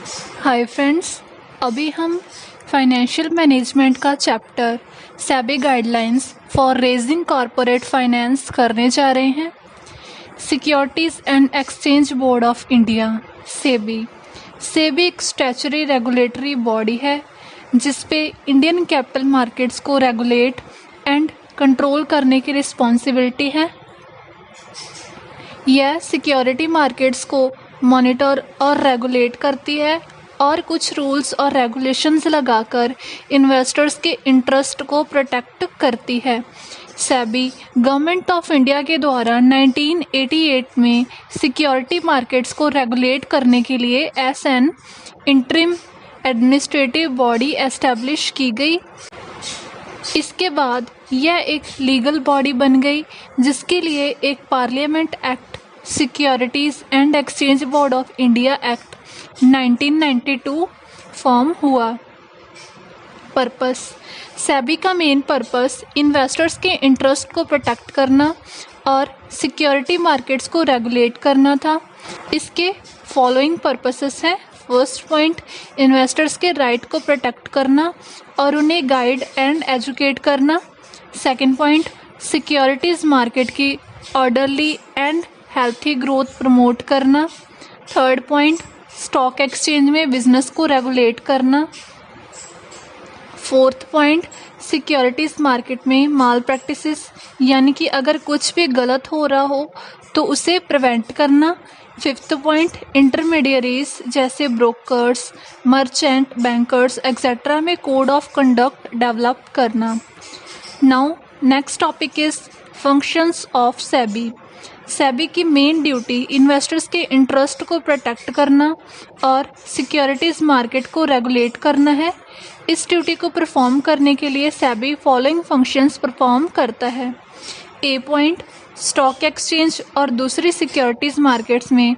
Hi friends, अभी हम financial management का chapter SEBI guidelines for raising corporate finance करने जा रहे हैं। Securities and exchange board of India SEBI एक स्टैचुटरी रेगुलेटरी बॉडी है जिस पे इंडियन कैपिटल मार्केट्स को रेगुलेट एंड कंट्रोल करने की रिस्पॉन्सिबिलिटी है। यह सिक्योरिटी मार्केट्स को मॉनिटर और रेगुलेट करती है और कुछ रूल्स और रेगुलेशंस लगाकर इन्वेस्टर्स के इंटरेस्ट को प्रोटेक्ट करती है। सेबी गवर्नमेंट ऑफ इंडिया के द्वारा 1988 में सिक्योरिटी मार्केट्स को रेगुलेट करने के लिए S N interim administrative body establish की गई। इसके बाद यह एक लीगल बॉडी बन गई जिसके लिए एक parliament act securities and exchange board of India act 1992 form हुआ। पर्पस सेबी का मेन पर्पस इन्वेस्टर्स के इंटरेस्ट को प्रोटेक्ट करना और सिक्योरिटी मार्केट्स को रेगुलेट करना था। इसके फॉलोइंग पर्पसेस हैं। फर्स्ट पॉइंट, इन्वेस्टर्स के राइट को प्रोटेक्ट करना और उन्हें गाइड एंड एजुकेट करना। सेकंड पॉइंट, सिक्योरिटीज़ मार्केट की orderly and healthy growth promote करना। थर्ड पॉइंट, स्टॉक एक्सचेंज में बिजनेस को रेगुलेट करना। फोर्थ पॉइंट, सिक्योरिटीज़ मार्केट में माल प्रैक्टिसेस यानी कि अगर कुछ भी गलत हो रहा हो तो उसे प्रिवेंट करना। फिफ्थ पॉइंट, इंटरमीडियरीज जैसे ब्रोकर्स, मर्चेंट, बैंकर्स एक्सेट्रा में कोड ऑफ कंडक्ट डेवलप करना। Now next topic is functions of SEBI. SEBI की मेन ड्यूटी इन्वेस्टर्स के इंटरेस्ट को प्रोटेक्ट करना और सिक्योरिटीज़ मार्केट को रेगुलेट करना है। इस ड्यूटी को परफॉर्म करने के लिए सेबी फॉलोइंग फंक्शंस परफॉर्म करता है। ए पॉइंट, स्टॉक एक्सचेंज और दूसरी सिक्योरिटीज़ मार्केट्स में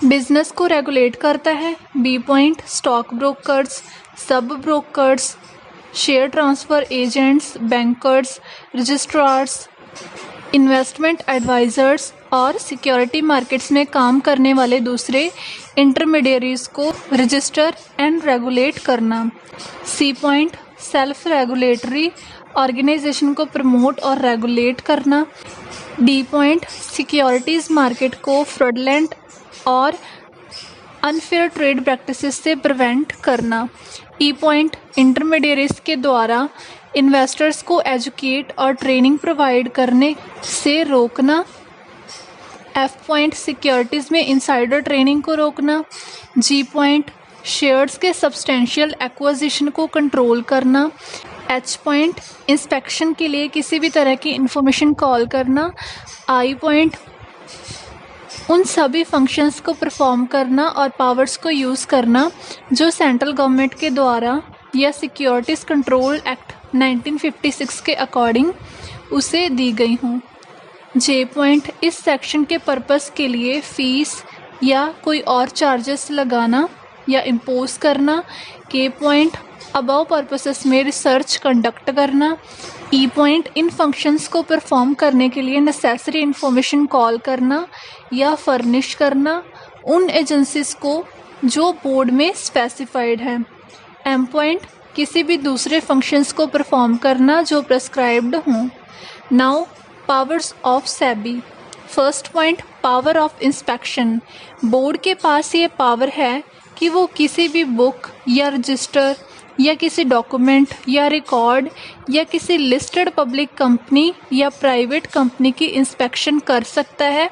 बिजनेस को रेगुलेट करता है। B point, stock brokers, sub brokers, share transfer agents, bankers, registrars, investment advisers और सिक्योरिटी मार्केट्स में काम करने वाले दूसरे इंटरमीडियरीज को रजिस्टर एंड रेगुलेट करना। C point, self regulatory organisation को प्रमोट और रेगुलेट करना। डी पॉइंट, सिक्योरिटीज़ मार्केट को फ्रॉडलेंट और अनफेयर ट्रेड प्रैक्टिसेस से प्रिवेंट करना। ई पॉइंट, इंटरमीडियरीज के द्वारा इन्वेस्टर्स को एजुकेट और ट्रेनिंग प्रोवाइड करने से रोकना। एफ पॉइंट, सिक्योरिटीज़ में इनसाइडर ट्रेनिंग को रोकना। जी पॉइंट, शेयर्स के सब्सटेंशियल एक्विजिशन को कंट्रोल करना। एच पॉइंट, इंस्पेक्शन के लिए किसी भी तरह की इंफॉर्मेशन कॉल करना। आई पॉइंट, उन सभी फंक्शंस को परफॉर्म करना और पावर्स को यूज़ करना जो सेंट्रल गवर्नमेंट के द्वारा या सिक्योरिटीज़ कंट्रोल एक्ट 1956 के अकॉर्डिंग उसे दी गई हों। जे पॉइंट, इस सेक्शन के पर्पस के लिए फ़ीस या कोई और चार्जेस लगाना या इम्पोज करना। के पॉइंट, अबव पर्पसेस में रिसर्च कंडक्ट करना। ई पॉइंट, इन फंक्शंस को परफॉर्म करने के लिए नेसेसरी इन्फॉर्मेशन कॉल करना या फर्निश करना उन एजेंसीज को जो बोर्ड में स्पेसिफाइड है। एम पॉइंट, किसी भी दूसरे फंक्शंस को परफॉर्म करना जो प्रेस्क्राइब्ड हों। Now powers of SEBI. First point, power of inspection. Board के पास ये पावर है कि वो किसी भी बुक या रजिस्टर या किसी डॉक्यूमेंट या रिकॉर्ड या किसी लिस्टेड पब्लिक कंपनी या प्राइवेट कंपनी की इंस्पेक्शन कर सकता है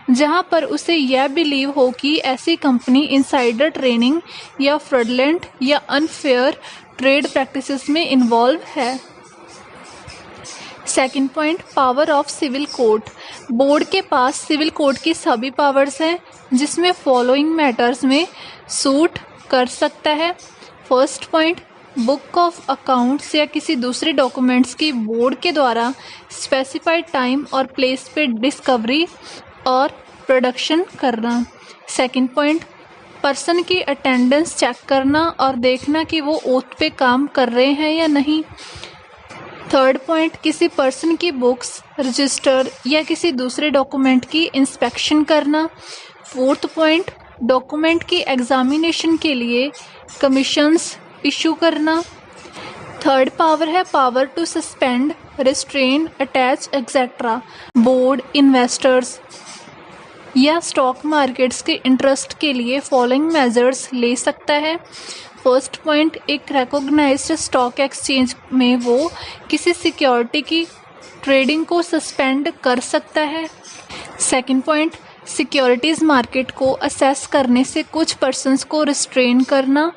जहां पर उसे यह बिलीव हो कि ऐसी कंपनी इनसाइडर ट्रेनिंग या फ्रॉडलेंट या अनफेयर ट्रेड प्रैक्टिसेस में इन्वॉल्व है। Second point, power of civil court. Board के पास सिविल कोर्ट की सभी पावर्स हैं जिसमें फॉलोइंग मैटर्स में सूट कर सकता है। First point, book of accounts या किसी दूसरे डॉक्यूमेंट्स की बोर्ड के द्वारा स्पेसिफाइड टाइम और प्लेस पे डिस्कवरी और प्रोडक्शन करना। सेकंड पॉइंट, पर्सन की अटेंडेंस चेक करना और देखना कि वो ओथ पे काम कर रहे हैं या नहीं। थर्ड पॉइंट, किसी पर्सन की बुक्स, रजिस्टर या किसी दूसरे डॉक्यूमेंट की इंस्पेक्शन करना। फोर्थ पॉइंट, डॉक्यूमेंट की एग्जामिनेशन के लिए कमीशंस इशू करना। थर्ड पावर है power to suspend, restrain, attach etcetera board, investors या स्टॉक मार्केट्स के इंटरेस्ट के लिए फॉलोइंग मेजर्स ले सकता है। फर्स्ट पॉइंट, एक रिकॉग्नाइज्ड स्टॉक एक्सचेंज में वो किसी सिक्योरिटी की ट्रेडिंग को सस्पेंड कर सकता है। सेकंड पॉइंट, सिक्योरिटीज़ मार्केट को असेस करने से कुछ पर्सन्स को रिस्ट्रेन करना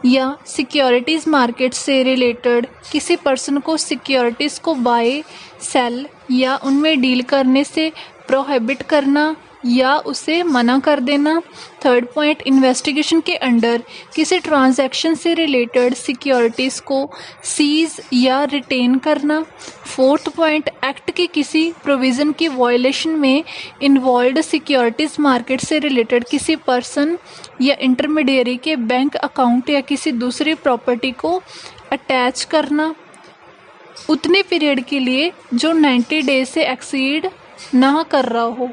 या सिक्योरिटीज़ मार्केट से रिलेटेड किसी पर्सन को सिक्योरिटीज़ को बाय, सेल या उनमें डील करने से प्रोहिबिट करना या उसे मना कर देना। थर्ड पॉइंट, इन्वेस्टिगेशन के अंडर किसी ट्रांजैक्शन से रिलेटेड सिक्योरिटीज़ को सीज या रिटेन करना। फोर्थ पॉइंट, एक्ट के किसी प्रोविज़न की वायलेशन में इन्वॉल्व सिक्योरिटीज़ मार्केट से रिलेटेड किसी पर्सन या इंटरमीडियरी के बैंक अकाउंट या किसी दूसरी प्रॉपर्टी को अटैच करना उतने पीरियड के लिए जो 90 डेज से एक्सीड ना कर रहा हो।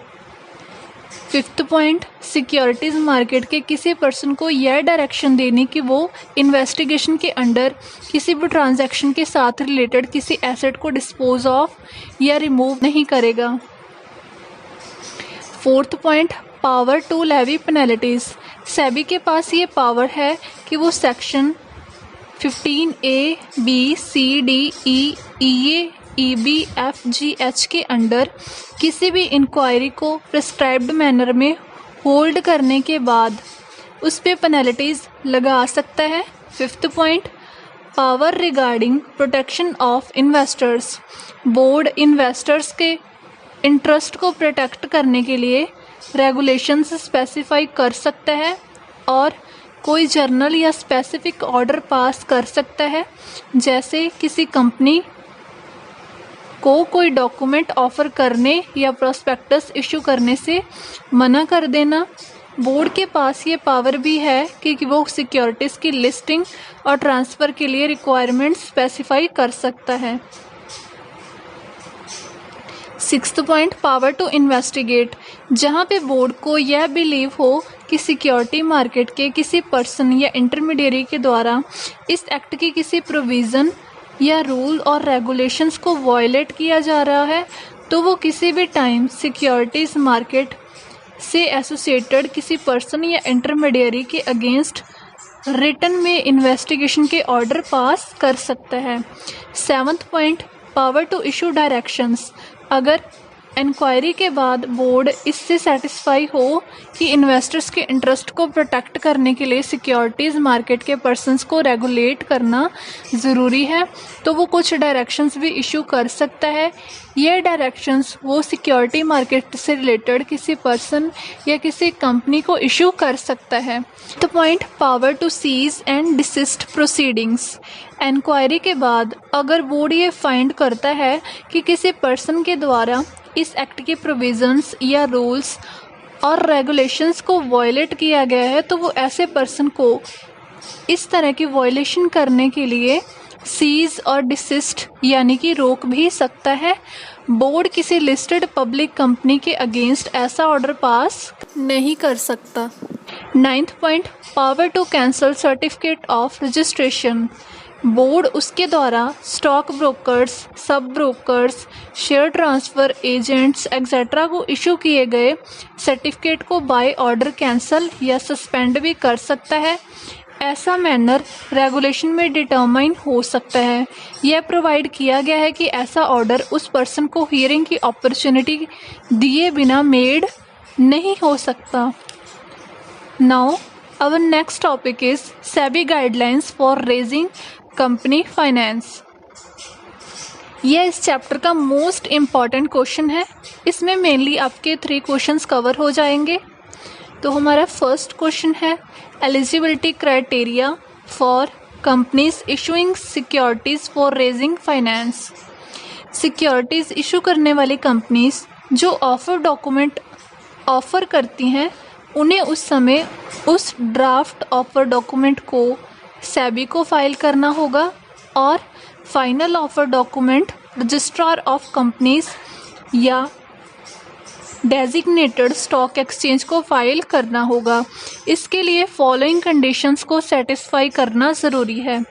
फिफ्थ पॉइंट, सिक्योरिटीज़ मार्केट के किसी पर्सन को यह डायरेक्शन देने कि वो इन्वेस्टिगेशन के अंडर किसी भी ट्रांजैक्शन के साथ रिलेटेड किसी एसेट को डिस्पोज ऑफ या रिमूव नहीं करेगा। Fourth point, power to levy penalties. SEBI के पास ये पावर है कि वो section 15A, B, C, D, E, EA, EB, F, G, H के अंडर किसी भी इंक्वायरी को प्रिस्क्राइब्ड मैनर में होल्ड करने के बाद उस पर पेनल्टीज़ लगा सकता है। Fifth point, power regarding protection of investors. Board investors के इंटरेस्ट को प्रोटेक्ट करने के लिए रेगुलेशंस स्पेसिफाई कर सकता है और कोई जर्नल या स्पेसिफिक ऑर्डर पास कर सकता है, जैसे किसी कंपनी को कोई डॉक्यूमेंट ऑफर करने या प्रोस्पेक्टस इशू करने से मना कर देना। बोर्ड के पास ये पावर भी है कि वो सिक्योरिटीज़ की लिस्टिंग और ट्रांसफ़र के लिए रिक्वायरमेंट स्पेसिफाई कर सकता है। Sixth point, power to investigate. जहाँ पे बोर्ड को यह बिलीव हो कि सिक्योरिटी मार्केट के किसी पर्सन या इंटरमीडियरी के द्वारा इस एक्ट की किसी प्रोविज़न या रूल और रेगुलेशंस को वायलेट किया जा रहा है, तो वो किसी भी टाइम सिक्योरिटीज़ मार्केट से एसोसिएटेड किसी पर्सन या इंटरमीडियरी के अगेंस्ट रिटन में इन्वेस्टिगेशन के ऑर्डर पास कर सकता है। Seventh point, power to issue directions. अगर इंक्वायरी के बाद बोर्ड इससे सेटिस्फाई हो कि इन्वेस्टर्स के इंटरेस्ट को प्रोटेक्ट करने के लिए सिक्योरिटीज़ मार्केट के पर्सन्स को रेगुलेट करना ज़रूरी है, तो वो कुछ डायरेक्शंस भी इशू कर सकता है। ये डायरेक्शंस वो सिक्योरिटी मार्केट से रिलेटेड किसी पर्सन या किसी कंपनी को इशू कर सकता है। तो point, power to cease and desist proceedings. Inquiry के बाद अगर बोर्ड ये फाइंड करता है कि किसी पर्सन के द्वारा इस एक्ट के प्रोविज़न्स या रूल्स और रेगुलेशंस को वायलेट किया गया है, तो वो ऐसे पर्सन को इस तरह की वायलेशन करने के लिए सीज और डिसिस्ट यानी कि रोक भी सकता है। बोर्ड किसी लिस्टेड पब्लिक कंपनी के अगेंस्ट ऐसा ऑर्डर पास नहीं कर सकता। Ninth point, power to cancel certificate of registration. Board उसके द्वारा stock brokers, sub brokers, share transfer agents etcetera को इशू किए गए सर्टिफिकेट को बाय ऑर्डर कैंसिल या सस्पेंड भी कर सकता है। ऐसा मैनर रेगुलेशन में डिटरमाइन हो सकता है। यह प्रोवाइड किया गया है कि ऐसा ऑर्डर उस पर्सन को हियरिंग की अपॉर्चुनिटी दिए बिना मेड नहीं हो सकता। Now our next topic is SEBI guidelines for raising company finance. यह इस चैप्टर का मोस्ट इम्पॉर्टेंट क्वेश्चन है। इसमें मेनली आपके 3 क्वेश्चंस कवर हो जाएंगे। तो हमारा फर्स्ट क्वेश्चन है eligibility criteria for companies issuing securities for raising finance. Securities issue करने वाली कंपनीज जो ऑफर डॉक्यूमेंट ऑफर करती हैं, उन्हें उस समय उस ड्राफ्ट ऑफर डॉक्यूमेंट को सेबी को फाइल करना होगा और final offer document registrar of companies या डेजिग्नेटेड स्टॉक एक्सचेंज को फाइल करना होगा। इसके लिए फॉलोइंग कंडीशंस को सेटिस्फाई करना ज़रूरी है।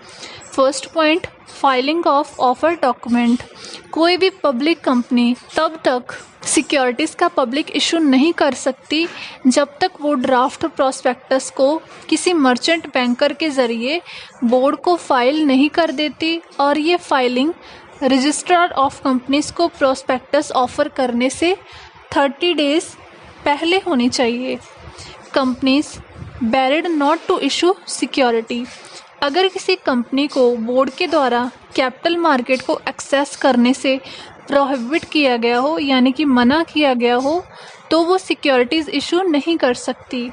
First point, filing of offer document. कोई भी पब्लिक कंपनी तब तक सिक्योरिटीज़ का पब्लिक इशू नहीं कर सकती जब तक वो ड्राफ्ट प्रॉस्पेक्टस को किसी मर्चेंट बैंकर के ज़रिए बोर्ड को फाइल नहीं कर देती, और ये फाइलिंग रजिस्ट्रार ऑफ कंपनीज़ को प्रॉस्पेक्टस ऑफर करने से 30 डेज़ पहले होनी चाहिए। Companies barred not to issue security. अगर किसी कंपनी को बोर्ड के द्वारा कैपिटल मार्केट को एक्सेस करने से प्रोहिबिट किया गया हो, यानी कि मना किया गया हो, तो वो सिक्योरिटीज़ इशू नहीं कर सकती।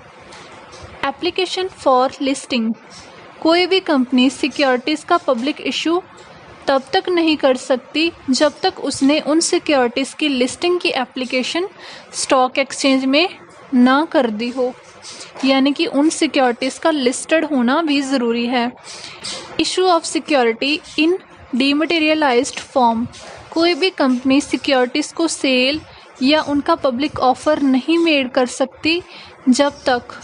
Application for listing. कोई भी कंपनी सिक्योरिटीज़ का पब्लिक इशू तब तक नहीं कर सकती जब तक उसने उन सिक्योरिटीज़ की लिस्टिंग की एप्लीकेशन स्टॉक एक्सचेंज में ना कर दी हो, यानी कि उन सिक्योरिटीज़ का लिस्टेड होना भी ज़रूरी है। Issue of security in dematerialised form. कोई भी कंपनी सिक्योरिटीज़ को सेल या उनका पब्लिक ऑफर नहीं मेड कर सकती जब तक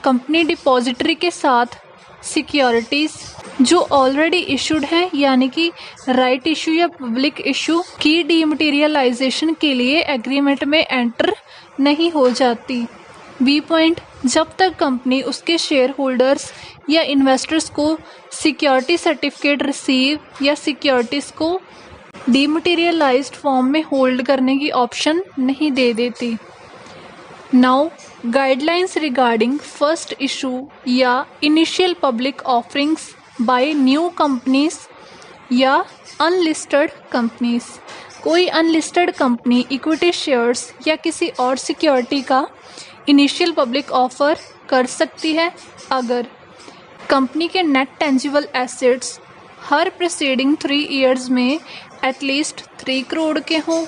कंपनी डिपॉजिटरी के साथ सिक्योरिटीज़ जो ऑलरेडी इशूड है, यानी कि राइट इशू या पब्लिक इशू की डीमटेरियलाइजेशन के लिए एग्रीमेंट में एंटर नहीं हो जाती। बी पॉइंट, जब तक कंपनी उसके शेयर होल्डर्स या इन्वेस्टर्स को सिक्योरिटी सर्टिफिकेट रिसीव या सिक्योरिटीज़ को डीमटेरियलाइज्ड फॉर्म में होल्ड करने की ऑप्शन नहीं दे देती। Now guidelines regarding first issue या initial public offerings by new companies या अनलिस्टेड कंपनीज। कोई अनलिस्टेड कंपनी इक्विटी शेयर्स या किसी और सिक्योरिटी का इनिशियल पब्लिक ऑफर कर सकती है अगर कंपनी के नेट टेंजिबल एसेट्स हर प्रीसीडिंग 3 ईयर्स में एटलीस्ट 3 करोड़ के हों,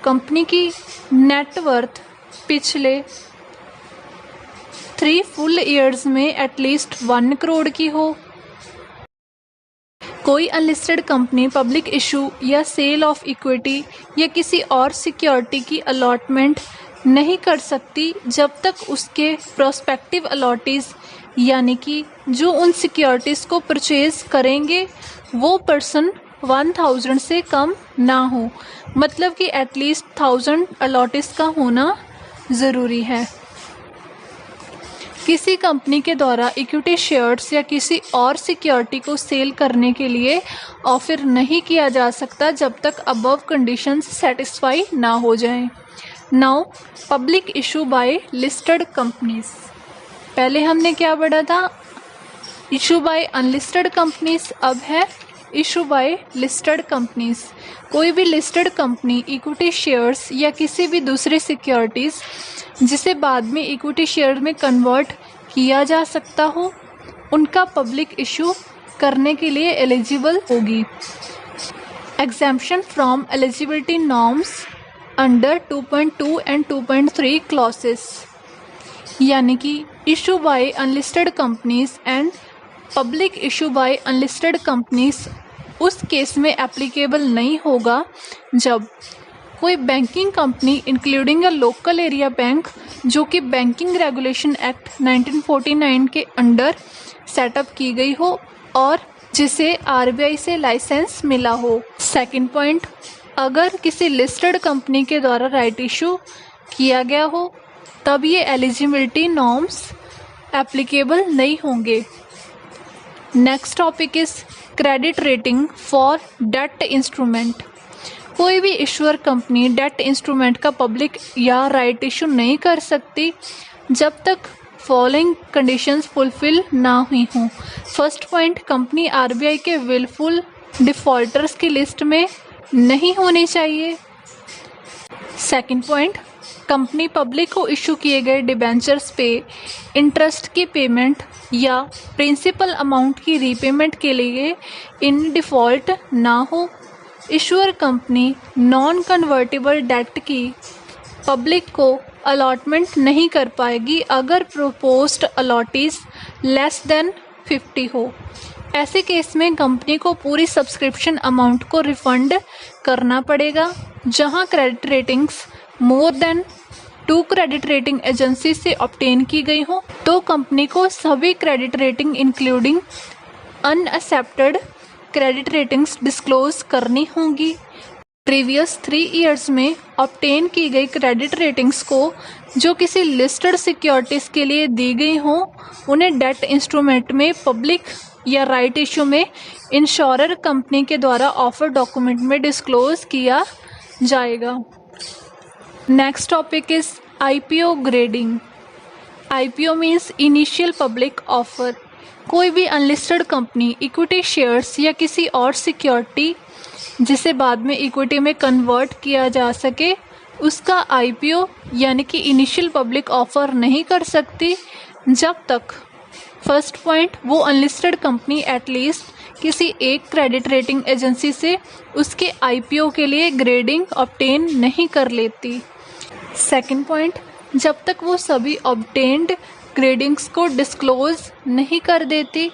कंपनी की नेटवर्थ पिछले 3 फुल ईयर्स में एटलीस्ट 1 करोड़ की हो। कोई अनलिस्टेड कंपनी पब्लिक इशू या सेल ऑफ इक्विटी या किसी और सिक्योरिटी की अलॉटमेंट नहीं कर सकती जब तक उसके प्रोस्पेक्टिव अलॉटीज़, यानी कि जो उन सिक्योरिटीज़ को परचेज करेंगे वो पर्सन 1000 से कम ना हो, मतलब कि एटलीस्ट 1000 अलॉटीज़ का होना ज़रूरी है। किसी कंपनी के द्वारा इक्विटी शेयर्स या किसी और सिक्योरिटी को सेल करने के लिए ऑफर नहीं किया जा सकता जब तक अबव कंडीशंस सेटिस्फाई ना हो जाएं। Now public issue bye listed companies. पहले हमने क्या पढ़ा था, इशू बाय अनलिस्टेड कंपनीज, अब है इशू बाय लिस्टेड कंपनीज। कोई भी लिस्टेड कंपनी इक्विटी शेयर्स या किसी भी दूसरी सिक्योरिटीज़ जिसे बाद में इक्विटी शेयर में कन्वर्ट किया जा सकता हो, उनका पब्लिक इशू करने के लिए एलिजिबल होगी। Exemption from eligibility norms under 2.2 and 2.3 clauses, यानी कि issue bye unlisted companies and public issue bye unlisted companies उस केस में एप्लीकेबल नहीं होगा जब कोई banking company including a local area bank जो कि बैंकिंग रेगुलेशन एक्ट 1949 के अंडर सेटअप की गई हो और जिसे आरबीआई से लाइसेंस मिला हो। सेकंड पॉइंट, अगर किसी लिस्टेड कंपनी के द्वारा राइट इशू किया गया हो तब ये एलिजिबिलिटी नॉर्म्स एप्लीकेबल नहीं होंगे। Next topic is credit rating for debt instrument. कोई भी इशूअर कंपनी डेट इंस्ट्रूमेंट का पब्लिक या राइट इशू नहीं कर सकती जब तक फॉलोइंग कंडीशंस फुलफिल ना हुई हों। फर्स्ट पॉइंट, कंपनी आरबीआई के विलफुल डिफ़ॉल्टर्स की लिस्ट में नहीं होनी चाहिए। सेकंड पॉइंट, कंपनी पब्लिक को इशू किए गए डिबेंचर्स पे इंटरेस्ट की पेमेंट या प्रिंसिपल अमाउंट की रीपेमेंट के लिए इन डिफ़ॉल्ट ना हो। Issuer company non convertible debt की पब्लिक को अलॉटमेंट नहीं कर पाएगी अगर प्रोपोज्ड अलॉटीज लेस देन 50 हो। ऐसे केस में कंपनी को पूरी सब्सक्रिप्शन अमाउंट को रिफंड करना पड़ेगा। जहां credit ratings more than two credit rating agency से ऑब्टेन की गई हो तो कंपनी को सभी credit rating including unaccepted credit ratings disclose करनी होंगी। प्रीवियस 3 ईयर्स में ऑब्टेन की गई क्रेडिट रेटिंग्स को जो किसी लिस्टेड सिक्योरिटीज़ के लिए दी गई हों उन्हें डेट इंस्ट्रूमेंट में पब्लिक या राइट इशू में इंश्योरर कंपनी के द्वारा ऑफर डॉक्यूमेंट में डिस्क्लोज किया जाएगा। Next topic is IPO grading. IPO means initial public offer. कोई भी अनलिस्टेड कंपनी इक्विटी शेयर्स या किसी और सिक्योरिटी जिसे बाद में इक्विटी में कन्वर्ट किया जा सके उसका IPO यानी कि इनिशियल पब्लिक ऑफर नहीं कर सकती जब तक फर्स्ट पॉइंट वो अनलिस्टेड कंपनी एटलीस्ट किसी एक क्रेडिट रेटिंग एजेंसी से उसके IPO के लिए ग्रेडिंग ऑब्टेन नहीं कर लेती। सेकंड पॉइंट, जब तक वो सभी ऑब्टेन्ड ग्रेडिंग्स को डिस्क्लोज नहीं कर देती।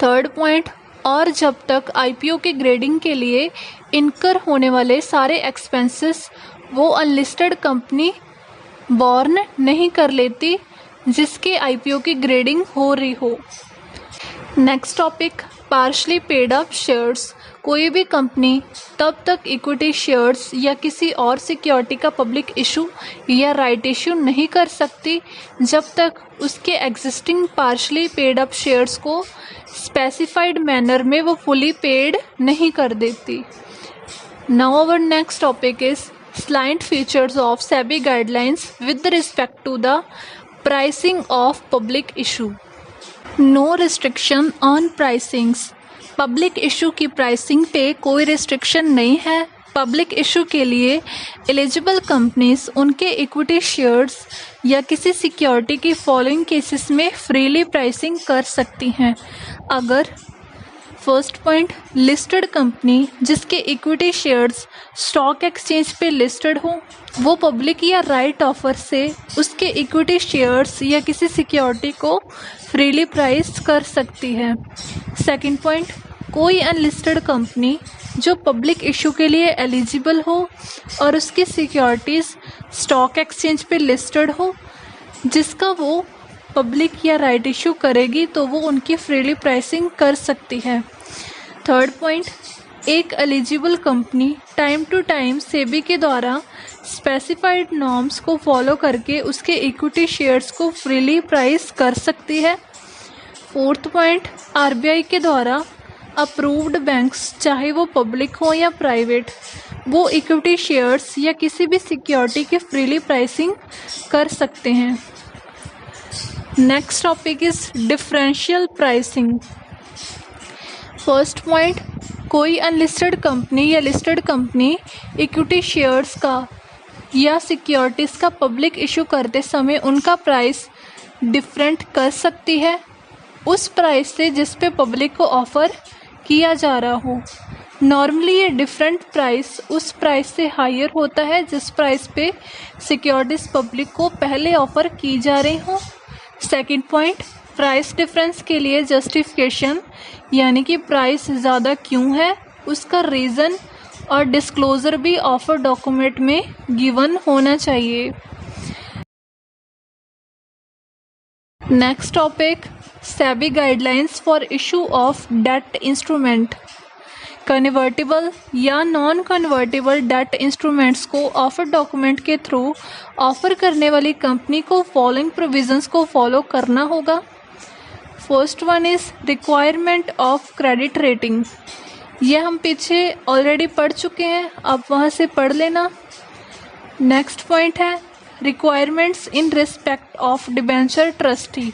थर्ड पॉइंट, और जब तक IPO के ग्रेडिंग के लिए इनकर होने वाले सारे एक्सपेंसेस वो अनलिस्टेड कंपनी बॉर्न नहीं कर लेती जिसके IPO की ग्रेडिंग हो रही हो। Next topic, partially paid up shares. कोई भी कंपनी तब तक इक्विटी शेयर्स या किसी और सिक्योरिटी का पब्लिक इशू या राइट इशू नहीं कर सकती जब तक उसके existing partly paid up shares को स्पेसिफाइड मैनर में वो फुली पेड नहीं कर देती। Now our next topic is slide features of SEBI guidelines with respect to the pricing of public issue. No restriction on pricings. Public issue की pricing पे कोई restriction नहीं है। पब्लिक इशू के लिए एलिजिबल कंपनीज उनके इक्विटी शेयर्स या किसी सिक्योरिटी की फॉलोइंग केसेस में फ्रीली प्राइसिंग कर सकती हैं। अगर फर्स्ट पॉइंट, लिस्टेड कंपनी जिसके इक्विटी शेयर्स स्टॉक एक्सचेंज पे लिस्टेड हो वो पब्लिक या राइट ऑफर से उसके इक्विटी शेयर्स या किसी सिक्योरिटी को फ्रीली प्राइस कर सकती है। सेकंड पॉइंट, कोई अनलिस्टेड कंपनी जो पब्लिक इशू के लिए एलिजिबल हो और उसकी सिक्योरिटीज़ स्टॉक एक्सचेंज पे लिस्टेड हो जिसका वो पब्लिक या राइट इशू करेगी तो वो उनकी फ्रीली प्राइसिंग कर सकती है। थर्ड पॉइंट, एक eligible company time to time SEBI के द्वारा स्पेसिफाइड नॉर्म्स को फॉलो करके उसके इक्विटी शेयर्स को फ्रीली प्राइस कर सकती है। फोर्थ पॉइंट, RBI के द्वारा अप्रूव्ड बैंक्स चाहे वो पब्लिक हो या प्राइवेट वो इक्विटी शेयर्स या किसी भी सिक्योरिटी की फ्रीली प्राइसिंग कर सकते हैं। Next topic is differential pricing. First point, कोई अनलिस्टेड कंपनी या लिस्टेड कंपनी इक्विटी शेयर्स का या सिक्योरिटीज़ का पब्लिक इशू करते समय उनका प्राइस डिफरेंट कर सकती है उस प्राइस से जिस पे पब्लिक को ऑफ़र किया जा रहा हो। नॉर्मली ये डिफरेंट प्राइस उस प्राइस से हायर होता है जिस प्राइस पे सिक्योरिटीज़ पब्लिक को पहले ऑफ़र की जा रही हो। सेकंड पॉइंट, प्राइस डिफरेंस के लिए जस्टिफिकेशन यानी कि प्राइस ज़्यादा क्यों है उसका रीज़न और डिस्क्लोज़र भी ऑफर डॉक्यूमेंट में गिवन होना चाहिए। Next topic, SEBI guidelines for issue of debt instrument. Convertible या नॉन कन्वर्टेबल डेट इंस्ट्रूमेंट्स को ऑफर डॉक्यूमेंट के थ्रू ऑफर करने वाली कंपनी को फॉलोइंग प्रोविजंस को फॉलो करना होगा। First one is requirement of credit rating. यह हम पीछे ऑलरेडी पढ़ चुके हैं, आप वहाँ से पढ़ लेना। नेक्स्ट पॉइंट है requirements in respect of debenture trustee.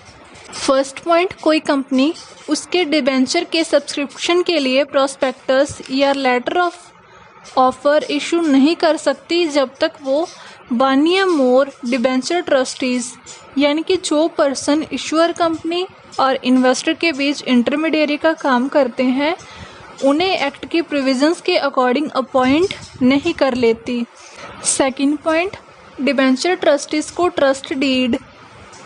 First point, कोई कंपनी उसके डिबेंचर के सब्सक्रिप्शन के लिए प्रोस्पेक्टस या लेटर ऑफ ऑफर इशू नहीं कर सकती जब तक वो 1 या मोर डिबेंचर ट्रस्टीज़ यानी कि जो पर्सन इशूअर कंपनी और इन्वेस्टर के बीच इंटरमीडियरी का काम करते हैं उन्हें एक्ट की प्रोविजंस के अकॉर्डिंग अपॉइंट नहीं कर लेती। सेकंड पॉइंट, डिबेंचर ट्रस्टीज़ को ट्रस्ट डीड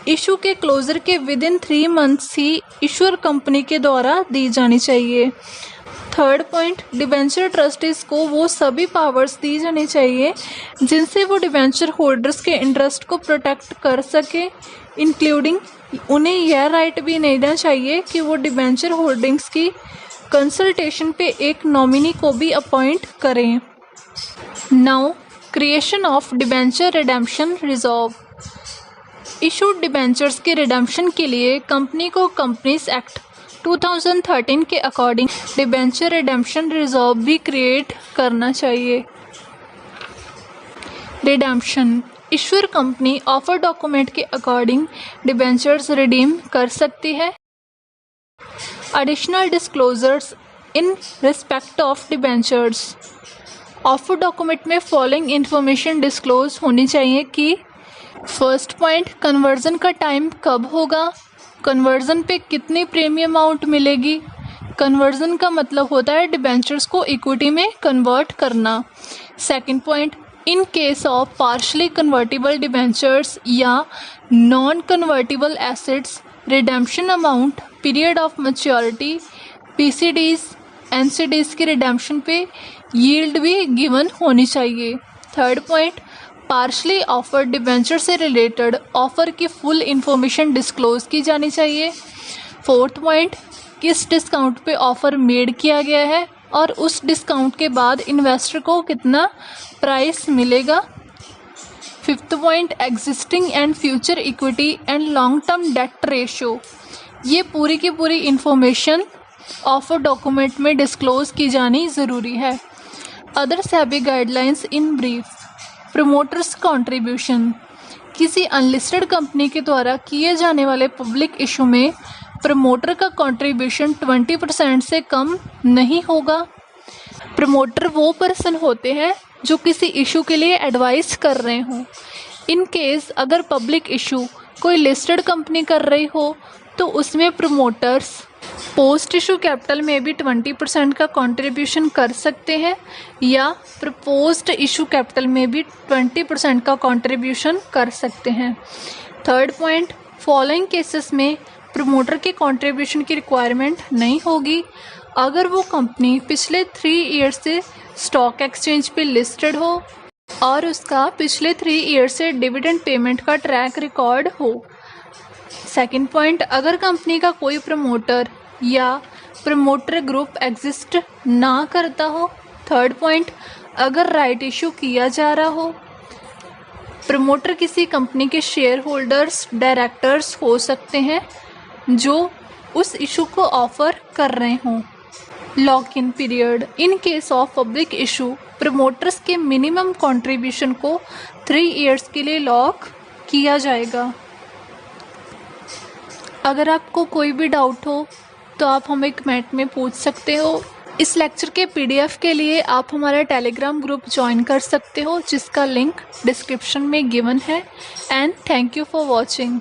इशू के क्लोजर के with in 3 months he issuer company के द्वारा दी जानी चाहिए। थर्ड पॉइंट, डिबेंचर ट्रस्टीज को वो सभी पावर्स दी जानी चाहिए जिनसे वो डिबेंचर होल्डर्स के इंटरेस्ट को प्रोटेक्ट कर सके, इंक्लूडिंग उन्हें यह राइट भी नहीं देना चाहिए कि वो डिबेंचर होल्डिंग्स की कंसल्टेशन पे एक नॉमिनी को भी अपॉइंट करें। Now creation of debenture redemption reserve. Issued debentures के रिडेम्पशन के लिए कंपनी को कंपनीज एक्ट 2013 के अकॉर्डिंग डिबेंचर रिडेम्पशन रिजर्व भी क्रिएट करना चाहिए। Redemption, issuer company offer document के अकॉर्डिंग डिबेंचर्स रिडीम कर सकती है। Additional disclosures in respect of debentures, offer document में फॉलोइंग इंफॉर्मेशन डिस्क्लोज होनी चाहिए कि फर्स्ट पॉइंट, कन्वर्जन का टाइम कब होगा, कन्वर्जन पे कितनी प्रीमियम अमाउंट मिलेगी। कन्वर्जन का मतलब होता है डिबेंचर्स को इक्विटी में कन्वर्ट करना। Second point, in case of partly convertible debentures या non convertible assets, redemption amount, period of maturity, PCDs, NCDs की रिडेम्पशन पे यील्ड भी गिवन होनी चाहिए। Third point, partly offered debenture से रिलेटेड ऑफर की फुल इंफॉर्मेशन डिस्क्लोज की जानी चाहिए। फोर्थ पॉइंट, किस डिस्काउंट पे ऑफर मेड किया गया है और उस डिस्काउंट के बाद इन्वेस्टर को कितना प्राइस मिलेगा। Fifth point, existing and future equity and long term debt ratio, ये पूरी की पूरी इंफॉर्मेशन ऑफर डॉक्यूमेंट में डिस्क्लोज की जानी ज़रूरी है। Other SEBI guidelines in brief, promoters contribution, किसी अनलिस्टेड कंपनी के द्वारा किए जाने वाले पब्लिक इशू में प्रमोटर का कंट्रीब्यूशन 20% से कम नहीं होगा। प्रमोटर वो पर्सन होते हैं जो किसी इशू के लिए एडवाइस कर रहे हों। इन केस अगर पब्लिक इशू कोई लिस्टेड कंपनी कर रही हो तो उसमें प्रमोटर्स पोस्ट इशू कैपिटल में भी 20% का कंट्रीब्यूशन कर सकते हैं या प्रपोज्ड इशू कैपिटल में भी 20% का कंट्रीब्यूशन कर सकते हैं। थर्ड पॉइंट, फॉलोइंग केसेस में प्रमोटर के कंट्रीब्यूशन की रिक्वायरमेंट नहीं होगी अगर वो कंपनी पिछले 3 ईयर से स्टॉक एक्सचेंज पे लिस्टेड हो और उसका पिछले 3 ईयर से डिविडेंड पेमेंट का ट्रैक रिकॉर्ड हो। सेकंड पॉइंट, अगर कंपनी का कोई प्रमोटर या प्रमोटर ग्रुप एग्जिस्ट ना करता हो। थर्ड पॉइंट, अगर राइट इशू किया जा रहा हो। प्रमोटर किसी कंपनी के शेयर होल्डर्स, डायरेक्टर्स हो सकते हैं जो उस इशू को ऑफर कर रहे हों। Lock in period, in case of public issue promoters के मिनिमम कंट्रीब्यूशन को 3 इयर्स के लिए लॉक किया जाएगा। अगर आपको कोई भी डाउट हो तो आप हमें कमेंट में पूछ सकते हो। इस लेक्चर के PDF के लिए आप हमारा टेलीग्राम ग्रुप ज्वाइन कर सकते हो जिसका लिंक डिस्क्रिप्शन में गिवन है। And thank you for watching.